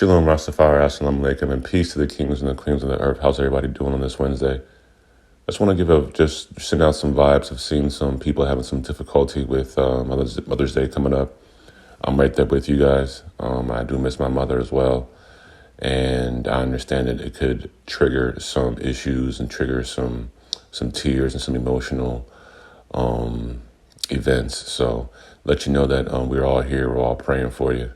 Shalom Rastafari, Assalamu Alaikum, and peace to the kings and the queens of the earth. How's everybody doing on this Wednesday? I just want to just send out some vibes. I've seen some people having some difficulty with Mother's Day coming up. I'm right there with you guys. I do miss my mother as well. And I understand that it could trigger some issues and trigger some tears and some emotional events. So let you know that we're all here. We're all praying for you.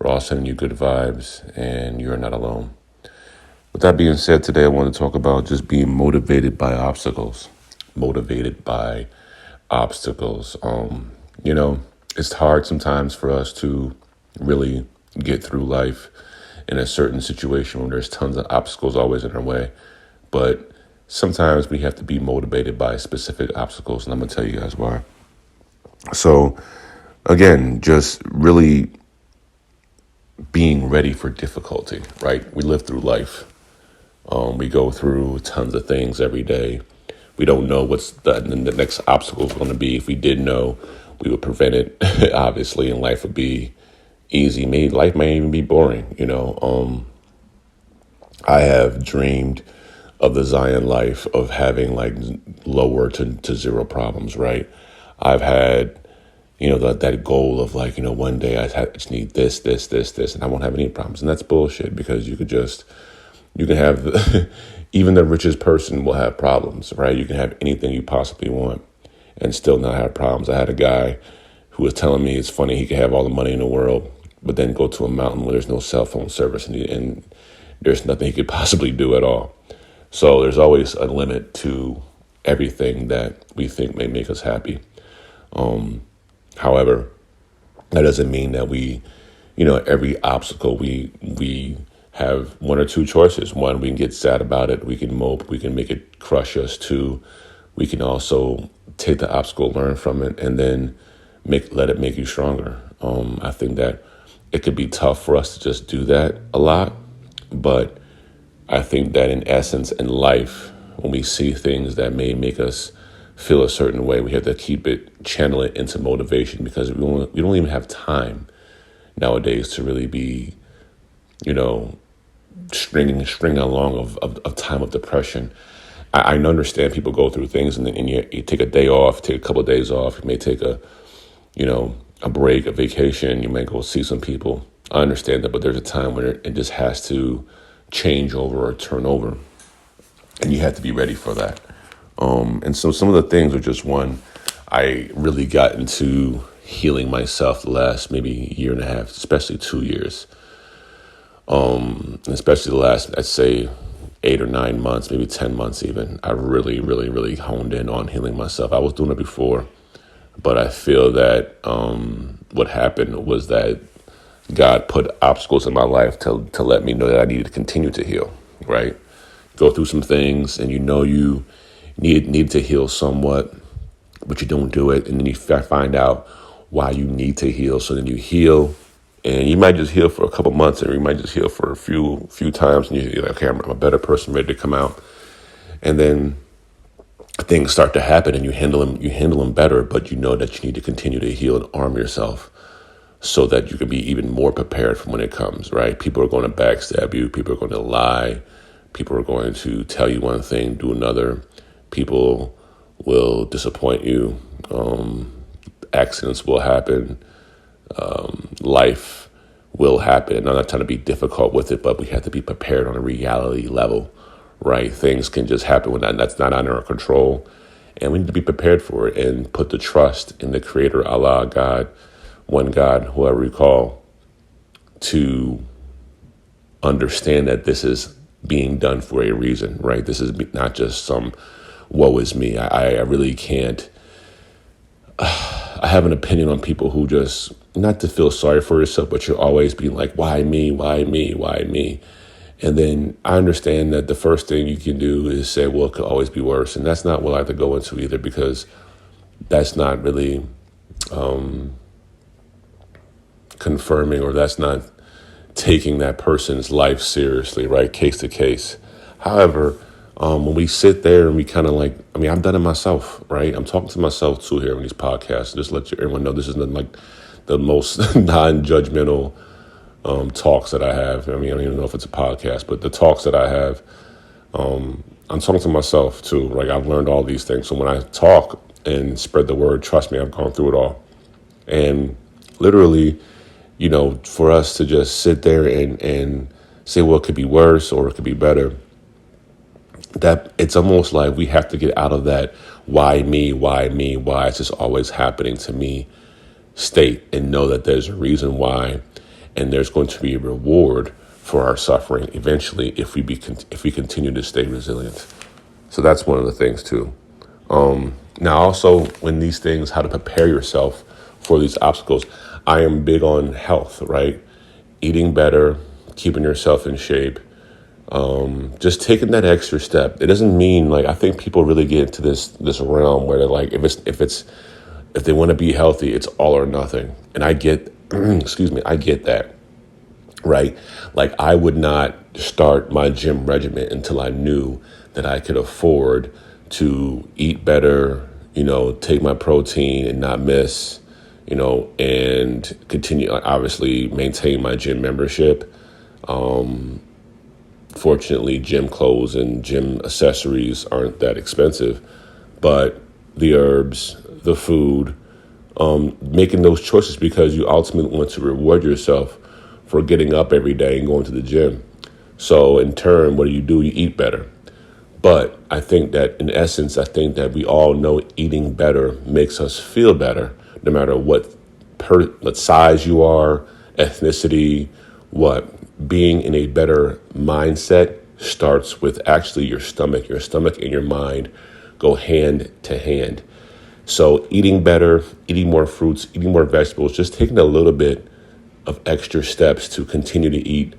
We're all sending you good vibes, and you're not alone. With that being said, today I want to talk about just being motivated by obstacles. Motivated by obstacles. It's hard sometimes for us to really get through life in a certain situation when there's tons of obstacles always in our way. But sometimes we have to be motivated by specific obstacles, and I'm going to tell you guys why. So, again, just really being ready for difficulty, right? We live through life. We go through tons of things every day. We don't know what's the next obstacle is going to be. If we did know, we would prevent it, obviously, and life would be easy. Maybe life may even be boring, I have dreamed of the Zion life of having like lower to zero problems, right? I've had that goal of one day I just need this, and I won't have any problems. And that's bullshit, because you can have, even the richest person will have problems, right? You can have anything you possibly want and still not have problems. I had a guy who was telling me it's funny, he could have all the money in the world, but then go to a mountain where there's no cell phone service and there's nothing he could possibly do at all. So there's always a limit to everything that we think may make us happy. However, that doesn't mean that every obstacle we have one or two choices. One, we can get sad about it. We can mope. We can make it crush us. Two, we can also take the obstacle, learn from it, and then let it make you stronger. I think that it could be tough for us to just do that a lot, but I think that in essence, in life, when we see things that may make us feel a certain way, we have to channel it into motivation, because we don't even have time nowadays to really be, stringing along of time of depression. I understand people go through things, and you take a day off, take a couple of days off. You may take a break, a vacation. You may go see some people. I understand that, but there's a time when it just has to change over or turn over, and you have to be ready for that. And so some of the things are just one, I really got into healing myself the last maybe year and a half, especially 2 years. Especially the last, I'd say 8 or 9 months, maybe 10 months even. I really, really, really honed in on healing myself. I was doing it before, but I feel that what happened was that God put obstacles in my life to let me know that I needed to continue to heal, right? Go through some things, and you need to heal somewhat, but you don't do it. And then you find out why you need to heal. So then you heal, and you might just heal for a couple months, or you might just heal for a few times, and you're like, okay, I'm a better person, ready to come out. And then things start to happen, and you handle them better, but you know that you need to continue to heal and arm yourself so that you can be even more prepared for when it comes, right? People are going to backstab you. People are going to lie. People are going to tell you one thing, do another. People will disappoint you. Accidents will happen. Life will happen. And I'm not trying to be difficult with it, but we have to be prepared on a reality level, right? Things can just happen when that's not under our control. And we need to be prepared for it and put the trust in the Creator, Allah, God, one God, whoever you call, to understand that this is being done for a reason, right? This is not just some woe is me. I really can't. I have an opinion on people who just, not to feel sorry for yourself, but you're always being like, why me, why me, why me? And then I understand that the first thing you can do is say, well, it could always be worse. And that's not what I like to go into either, because that's not really confirming, or that's not taking that person's life seriously, right? Case to case. However, when we sit there and we kind of I've done it myself, right? I'm talking to myself too here on these podcasts. Just let everyone know this is like the most non-judgmental talks that I have. I mean, I don't even know if it's a podcast, but the talks that I have, I'm talking to myself too. Like, I've learned all these things. So when I talk and spread the word, trust me, I've gone through it all. And literally, for us to just sit there and say, well, it could be worse or it could be better, that it's almost like we have to get out of that why me, why me, why it's just always happening to me state, and know that there's a reason why, and there's going to be a reward for our suffering eventually if we continue to stay resilient. So that's one of the things too. Now also, when these things, how to prepare yourself for these obstacles, I am big on health, right? Eating better, keeping yourself in shape, just taking that extra step. It doesn't mean, like, I think people really get into this realm where they're like, if they want to be healthy, it's all or nothing. And I get, excuse me, I get that, right? Like, I would not start my gym regimen until I knew that I could afford to eat better, take my protein and not miss, and continue, obviously maintain my gym membership. Fortunately, gym clothes and gym accessories aren't that expensive, but the herbs, the food, making those choices because you ultimately want to reward yourself for getting up every day and going to the gym. So in turn, what do? You eat better. But I think that in essence, I think that we all know eating better makes us feel better, no matter what size you are, ethnicity, what. Being in a better mindset starts with actually your stomach. Your stomach and your mind go hand to hand. So eating better, eating more fruits, eating more vegetables, just taking a little bit of extra steps to continue to eat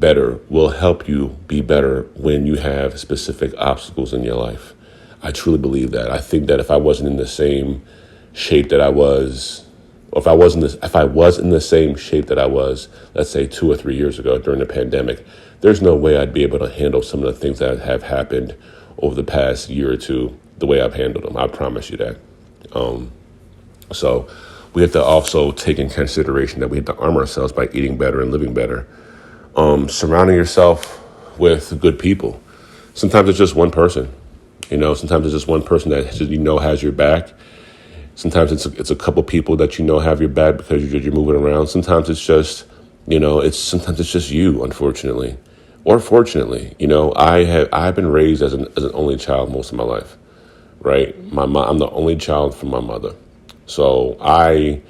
better will help you be better when you have specific obstacles in your life. I truly believe that. I think that if I wasn't in the same shape that I was, or if I was in the same shape that I was, let's say 2 or 3 years ago during the pandemic, there's no way I'd be able to handle some of the things that have happened over the past year or two the way I've handled them. I promise you that. So we have to also take in consideration that we have to arm ourselves by eating better and living better. Surrounding yourself with good people. Sometimes it's just one person. Sometimes it's just one person that has your back. Sometimes it's a couple people that have your back because you're moving around. Sometimes it's just sometimes it's just you, unfortunately, or fortunately. I've been raised as an only child most of my life, right? I'm the only child from my mother, so I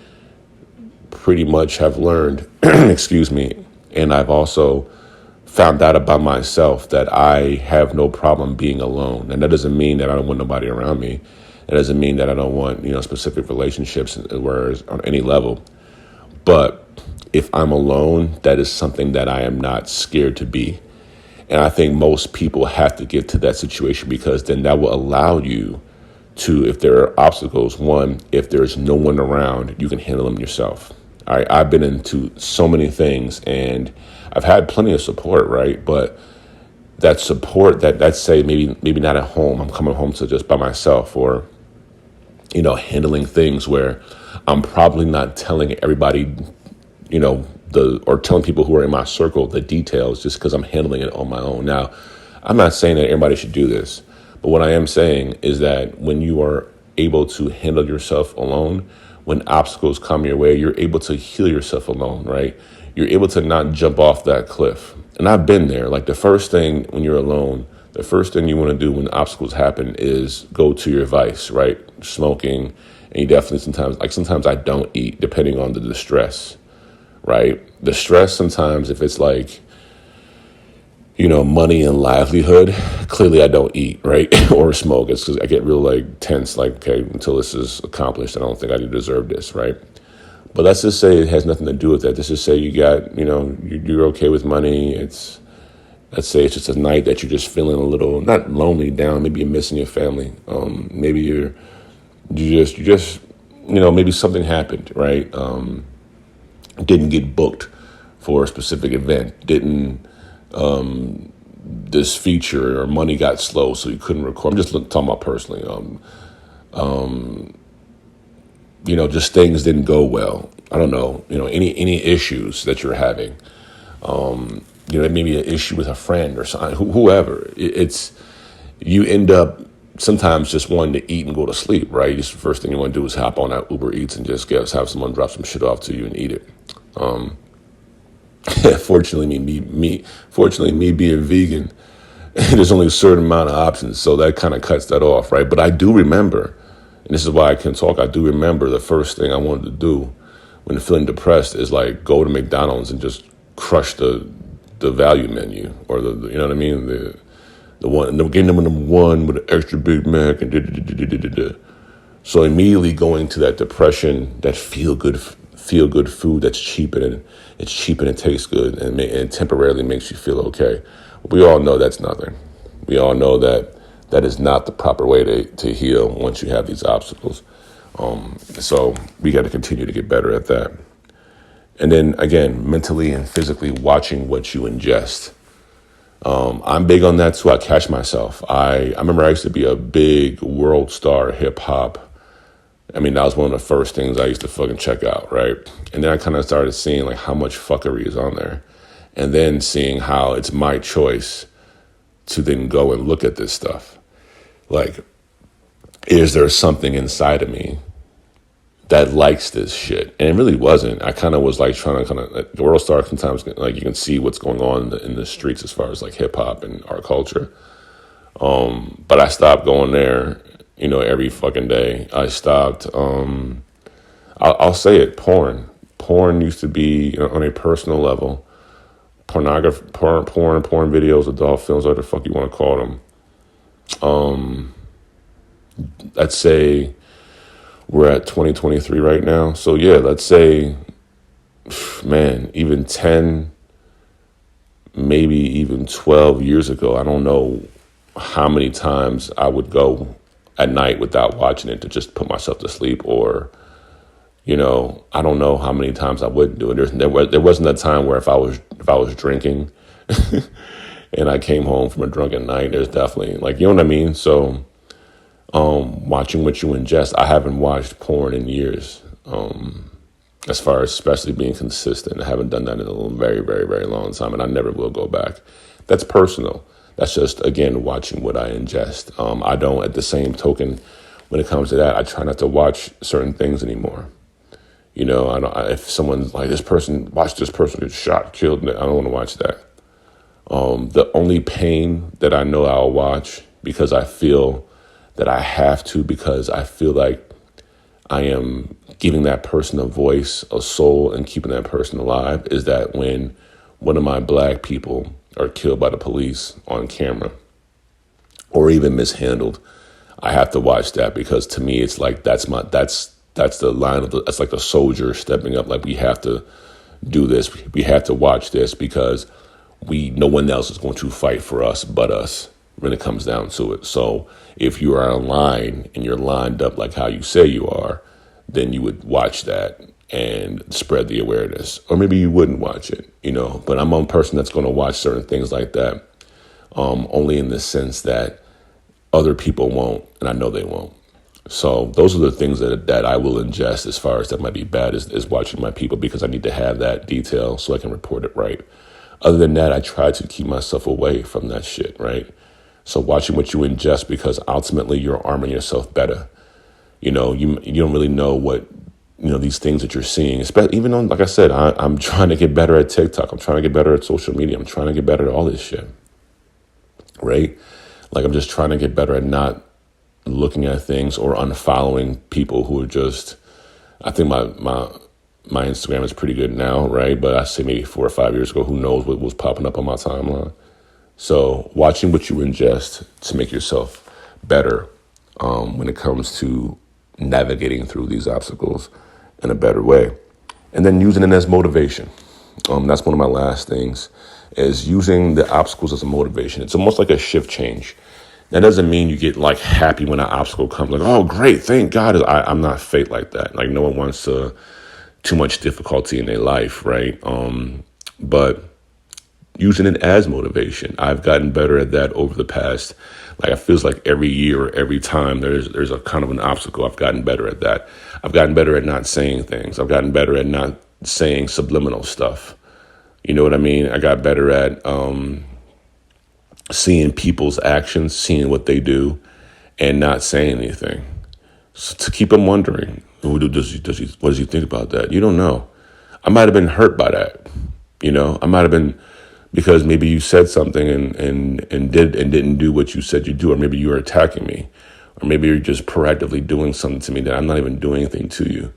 pretty much have learned, excuse me, and I've also found out about myself that I have no problem being alone, and that doesn't mean that I don't want nobody around me. It doesn't mean that I don't want, specific relationships whereas on any level. But if I'm alone, that is something that I am not scared to be. And I think most people have to get to that situation because then that will allow you to, if there are obstacles, one, if there's no one around, you can handle them yourself. All right, I've been into so many things and I've had plenty of support, right? But that support that's say maybe not at home, I'm coming home to just by myself, or handling things where I'm probably not telling everybody, or telling people who are in my circle the details just because I'm handling it on my own. Now, I'm not saying that everybody should do this, but what I am saying is that when you are able to handle yourself alone, when obstacles come your way, you're able to heal yourself alone, right? You're able to not jump off that cliff. And I've been there. Like, the first thing when you're alone, the first thing you want to do when obstacles happen is go to your vice, right? Smoking. And you definitely sometimes I don't eat depending on the distress, right? The stress sometimes, if it's like, money and livelihood, clearly I don't eat, right? Or smoke. It's because I get real tense, okay, until this is accomplished, I don't think I deserve this, right? But let's just say it has nothing to do with that. Let's just say you got, you're okay with money. Let's say it's just a night that you're just feeling a little, not lonely, down. Maybe you're missing your family. Maybe you just, maybe something happened, right? Didn't get booked for a specific event. This feature or money got slow, so you couldn't record. I'm just talking about personally. just things didn't go well. I don't know, any issues that you're having. Maybe an issue with a friend or something, whoever. It's you end up sometimes just wanting to eat and go to sleep, right? Just the first thing you want to do is hop on that Uber Eats and just have someone drop some shit off to you and eat it. Fortunately, me being vegan, there's only a certain amount of options, so that kind of cuts that off, right? But I do remember, and this is why I can talk. I do remember the first thing I wanted to do when feeling depressed is like go to McDonald's and just crush the value menu, or the you know what I mean, the one, game number one with an extra Big Mac and da. So immediately going to that depression, that feel good food that's cheap and it tastes good and temporarily makes you feel okay. We all know that's nothing. We all know that is not the proper way to heal once you have these obstacles. So we got to continue to get better at that. And then again, mentally and physically watching what you ingest. I'm big on that too. I catch myself. I remember I used to be a big world star hip hop. I mean, that was one of the first things I used to fucking check out, right? And then I kind of started seeing like how much fuckery is on there. And then seeing how it's my choice to then go and look at this stuff. Like, is there something inside of me that likes this shit? And it really wasn't. I kind of was like trying to like, the world star sometimes, like you can see what's going on in the streets as far as like hip hop and our culture. But I stopped going there, every fucking day. I stopped, I'll say it, porn. Porn used to be on a personal level. Pornography, porn videos, adult films, whatever the fuck you want to call them. Let's say we're at 2023 right now. So yeah, let's say, man, even 10, maybe even 12 years ago, I don't know how many times I would go at night without watching it to just put myself to sleep, or, I don't know how many times I wouldn't do it. There wasn't a time where if I was drinking and I came home from a drunken night, there's definitely like, you know what I mean? So, watching what you ingest. I haven't watched porn in years. As far as especially being consistent, I haven't done that in a very, very, very long time, and I never will go back. That's personal. That's just, again, watching what I ingest. I don't, at the same token, when it comes to that, I try not to watch certain things anymore. If someone's like, watch this person get shot, killed, I don't want to watch that. The only pain that I know I'll watch because I feel that I have to, because I feel like I am giving that person a voice, a soul, and keeping that person alive, is that when one of my black people are killed by the police on camera or even mishandled, I have to watch that, because to me it's like that's the line that's like the soldier stepping up, like we have to do this, we have to watch this, because no one else is going to fight for us but us when it comes down to it. So if you are in line and you're lined up like how you say you are, then you would watch that and spread the awareness. Or maybe you wouldn't watch it, but I'm one person that's going to watch certain things like that, only in the sense that other people won't, and I know they won't. So those are the things that I will ingest as far as that might be bad, is watching my people, because I need to have that detail so I can report it right. Other than that, I try to keep myself away from that shit, right? So watching what you ingest, because ultimately you're arming yourself better. You don't really know what, these things that you're seeing, especially even on, like I said, I'm trying to get better at TikTok. I'm trying to get better at social media. I'm trying to get better at all this shit, right? Like I'm just trying to get better at not looking at things or unfollowing people who are just, I think my Instagram is pretty good now, right? But I say maybe 4 or 5 years ago, who knows what was popping up on my timeline. So watching what you ingest to make yourself better when it comes to navigating through these obstacles in a better way. And then using it as motivation. That's one of my last things, is using the obstacles as a motivation. It's almost like a shift change. That doesn't mean you get like happy when an obstacle comes, like, oh, great, thank God. I'm not fake like that. Like no one wants too much difficulty in their life, right? But using it as motivation. I've gotten better at that over the past, like it feels like every year, every time there's a kind of an obstacle, I've gotten better at that. I've gotten better at not saying things. I've gotten better at not saying subliminal stuff. You know what I mean? I got better at seeing people's actions, seeing what they do, and not saying anything. So to keep them wondering, what does he think about that? You don't know. I might have been hurt by that. I might have been, because maybe you said something and didn't do what you said you do, or maybe you were attacking me, or maybe you're just proactively doing something to me that I'm not even doing anything to you.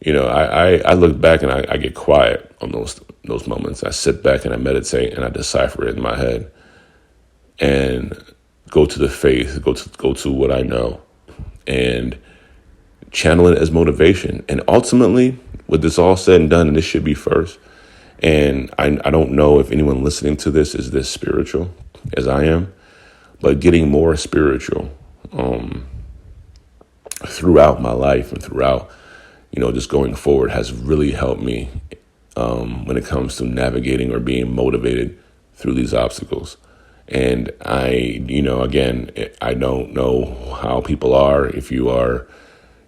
I look back and I get quiet on those moments. I sit back and I meditate and I decipher it in my head and go to the faith, go to what I know, and channel it as motivation. And ultimately, with this all said and done, and this should be first, and I don't know if anyone listening to this is this spiritual as I am, but getting more spiritual throughout my life and throughout, just going forward has really helped me when it comes to navigating or being motivated through these obstacles. And again, I don't know how people are. If you are,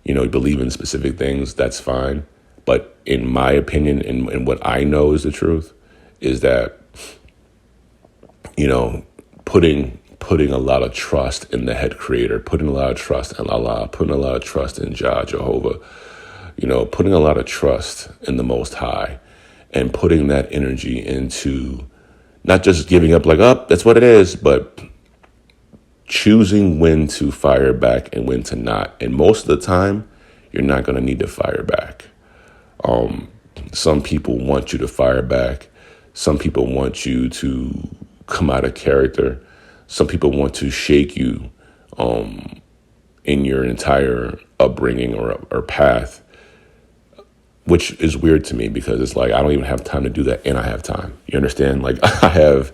believe in specific things, that's fine. But in my opinion, and what I know is the truth, is that, putting a lot of trust in the head creator, putting a lot of trust in Allah, putting a lot of trust in Jah, Jehovah, putting a lot of trust in the Most High, and putting that energy into not just giving up like, oh, that's what it is, but choosing when to fire back and when to not. And most of the time, you're not going to need to fire back. Some people want you to fire back. Some people want you to come out of character. Some people want to shake you in your entire upbringing or path, which is weird to me because it's like I don't even have time to do that, and I have time. You understand? Like I have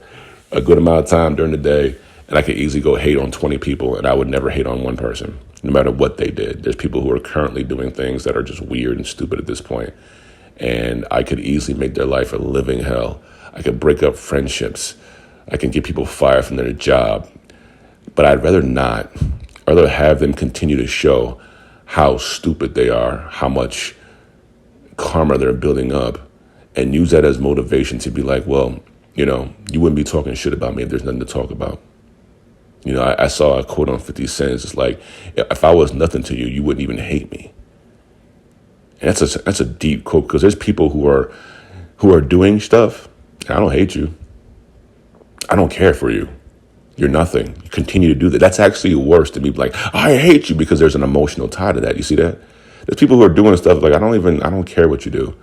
a good amount of time during the day, and I could easily go hate on 20 people, and I would never hate on one person, no matter what they did. There's people who are currently doing things that are just weird and stupid at this point, and I could easily make their life a living hell. I could break up friendships. I can get people fired from their job, but I'd rather not. I'd rather have them continue to show how stupid they are, how much karma they're building up, and use that as motivation to be like, well, you wouldn't be talking shit about me if there's nothing to talk about. I saw a quote on 50 Cent. It's like, if I was nothing to you, you wouldn't even hate me. And that's a deep quote, because there's people who are doing stuff. I don't hate you. I don't care for you. You're nothing. You continue to do that. That's actually worse to be like, I hate you, because there's an emotional tie to that. You see that? There's people who are doing stuff like, I don't care what you do.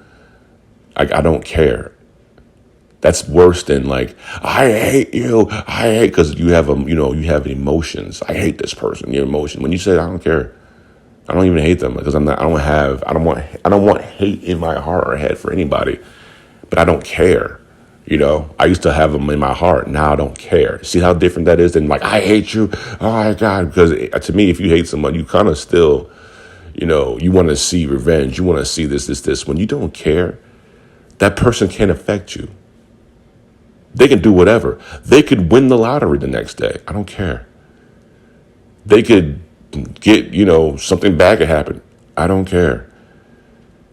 I don't care. That's worse than like, I hate you. I hate, because you have you have emotions. I hate this person. Your emotion. When you say I don't care, I don't even hate them, because I don't want hate in my heart or head for anybody, but I don't care. I used to have them in my heart. Now I don't care. See how different that is than like, I hate you. Oh my God. Because to me, if you hate someone, you kind of still, you want to see revenge. You want to see this. When you don't care, that person can't affect you. They can do whatever. They could win the lottery the next day. I don't care. They could get, something bad could happen. I don't care.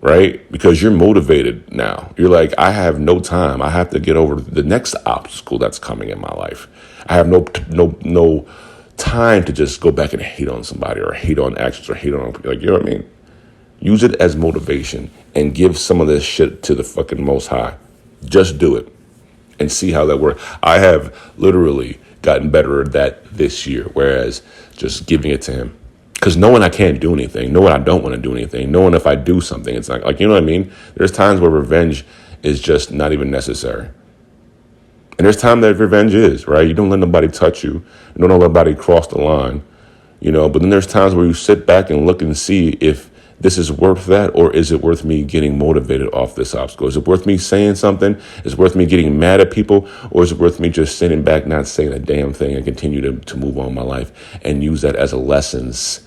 Right? Because you're motivated now. You're like, I have no time. I have to get over the next obstacle that's coming in my life. I have no time to just go back and hate on somebody or hate on actions or hate on, like, you know what I mean? Use it as motivation and give some of this shit to the fucking Most High. Just do it and see how that works. I have literally gotten better at that this year, whereas just giving it to him. Because knowing I can't do anything, knowing I don't want to do anything, knowing if I do something, it's not like, you know what I mean? There's times where revenge is just not even necessary. And there's time that revenge is, right? You don't let nobody touch you. You don't let nobody cross the line, but then there's times where you sit back and look and see if this is worth that, or is it worth me getting motivated off this obstacle? Is it worth me saying something? Is it worth me getting mad at people? Or is it worth me just sitting back, not saying a damn thing, and continue to move on my life and use that as a lessons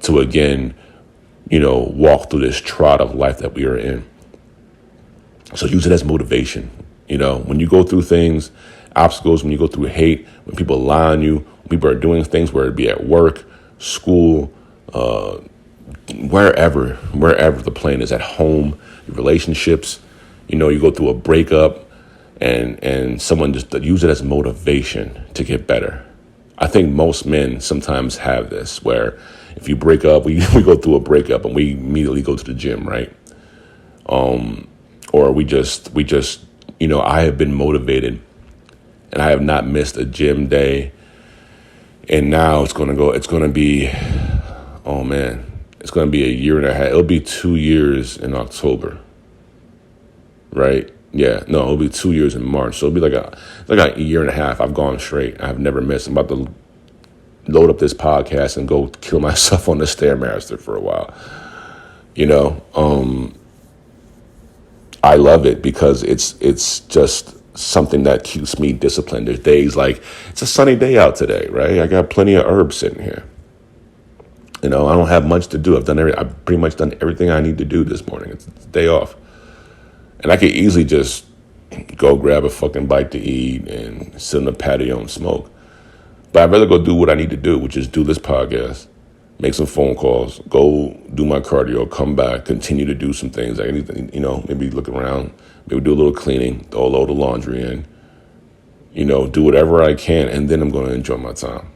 to, again, walk through this trot of life that we are in. So use it as motivation. When you go through things, obstacles, when you go through hate, when people lie on you, when people are doing things, whether it be at work, school, wherever the plane is, at home, your relationships. You go through a breakup, and someone just use it as motivation to get better. I think most men sometimes have this, where if you break up, we go through a breakup and we immediately go to the gym, right? Or I have been motivated and I have not missed a gym day. And now it's going to be, oh man, it's going to be a year and a half. It'll be 2 years in October, right? Yeah, no, it'll be 2 years in March. So it'll be like a year and a half. I've gone straight. I've never missed. I'm about to load up this podcast and go kill myself on the Stairmaster for a while. I love it because it's just something that keeps me disciplined. There's days like it's a sunny day out today, right? I got plenty of herbs sitting here. I don't have much to do. I've pretty much done everything I need to do this morning. It's a day off. And I could easily just go grab a fucking bite to eat and sit on the patio and smoke. But I'd rather go do what I need to do, which is do this podcast, make some phone calls, go do my cardio, come back, continue to do some things. I need to, maybe look around, maybe do a little cleaning, throw a load of laundry in, do whatever I can, and then I'm going to enjoy my time.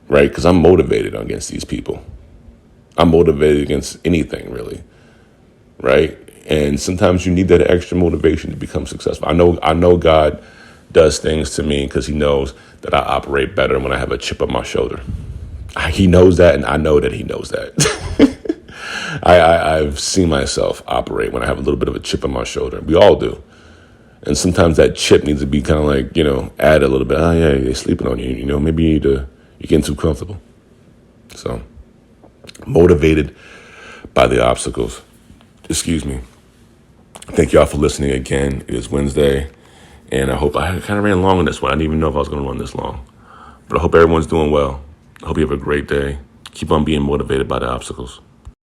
Right? Because I'm motivated against these people. I'm motivated against anything, really. Right? And sometimes you need that extra motivation to become successful. I know God does things to me because he knows that I operate better when I have a chip on my shoulder. He knows that, and I know that he knows that. I've seen myself operate when I have a little bit of a chip on my shoulder. We all do. And sometimes that chip needs to be kind of like, add a little bit. Oh, yeah, they're sleeping on you. Maybe you're getting too comfortable. So, motivated by the obstacles. Excuse me. Thank y'all for listening again. It is Wednesday, and I hope I kind of ran long on this one. I didn't even know if I was going to run this long. But I hope everyone's doing well. I hope you have a great day. Keep on being motivated by the obstacles.